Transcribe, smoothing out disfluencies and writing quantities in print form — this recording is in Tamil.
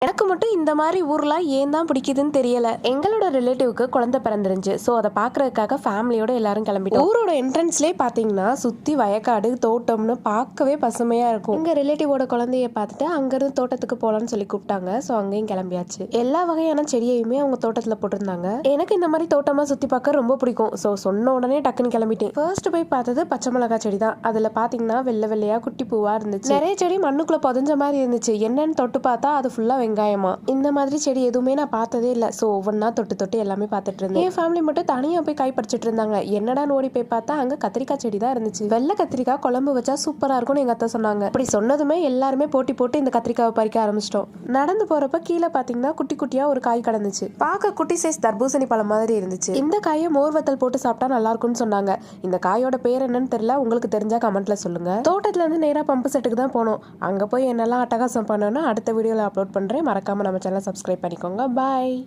எனக்கு மட்டும் இந்த மாதிரி ஊர்லாம் ஏன் தான் பிடிக்குதுன்னு தெரியல. எங்களோட ரிலேட்டிவ்க்கு குழந்தை பிறந்துருந்துச்சு. ஸோ அதை பார்க்கறதுக்காக ஃபேமிலியோட எல்லாரும் கிளம்பிட்டோம். ஊரோட என்ட்ரன்ஸ்லேயே பார்த்தீங்கன்னா சுற்றி வயக்காடு தோட்டம்னு பார்க்கவே பசுமையாக இருக்கும். எங்கள் ரிலேட்டிவோட குழந்தைய பார்த்துட்டு அங்கேருந்து தோட்டத்துக்கு போகலான்னு சொல்லி கூப்பிட்டாங்க. ஸோ அங்கேயும் கிளம்பியாச்சு. எல்லா வகையான செடியையுமே அவங்க தோட்டத்தில் போட்டிருந்தாங்க. எனக்கு இந்த மாதிரி தோட்டமாக சுற்றி பார்க்க ரொம்ப பிடிக்கும். ஸோ சொன்ன உடனே டக்குன்னு கிளம்பிட்டேன். ஃபர்ஸ்ட் போய் பார்த்தது பச்சை மிளகா செடி தான். அதில் பார்த்தீங்கன்னா வெள்ளை வெள்ளையா குட்டி பூவாக இருந்துச்சு. நிறைய செடி மண்ணுக்குள்ளே புதஞ்ச மாதிரி இருந்துச்சு. என்னன்னு தொட்டு பார்த்தா அது ஃபுல்லாக வெங்காயமா. இந்த மாதிரி செடி எதுவுமே நான் பார்த்ததே இல்லை. ஸோ ஒவ்வொன்றா தொட்டு தொட்டு எல்லாமே பார்த்துட்டு இருந்தேன். என் ஃபேமிலி மட்டும் தனியாக போய் காய் பறிச்சிட்டு இருந்தாங்க. என்னடான்னு ஓடி போய் பார்த்தா அங்கே கத்திரிக்காய் செடி தான் இருந்துச்சு. வெள்ளை கத்திரிக்காய் குழம்பு வச்சா சூப்பராக இருக்கும்னு எங்கள் அத்தை சொன்னாங்க. அப்படி சொன்னதுமே எல்லாருமே போட்டி போட்டு இந்த கத்திரிக்காவை பறிக்க ஆரம்பிச்சிட்டோம். நடந்து போறப்ப கீழே பார்த்தீங்கன்னா குட்டி குட்டியா ஒரு காய் கிடந்துச்சு. பார்க்க குட்டி சைஸ் தர்பூசணி பழம் மாதிரி இருந்துச்சு. இந்த காயை மோர் வத்தல் போட்டு சாப்பிட்டா நல்லா இருக்கும்னு சொன்னாங்க. இந்த காயோட பேர் என்னன்னு தெரியல. உங்களுக்கு தெரிஞ்சா கமெண்ட்ல சொல்லுங்க. தோட்டத்துல இருந்து நேரா பம்பு செட்டுக்கு தான் போனோம். அங்க போய் என்னெல்லாம் அட்டகாசம் பண்ணோம்னா அடுத்த வீடியோல அப்லோட் பண்றேன். மறக்காம நம்ம சேனலை சப்ஸ்கிரைப் பண்ணிக்கோங்க. பாய்.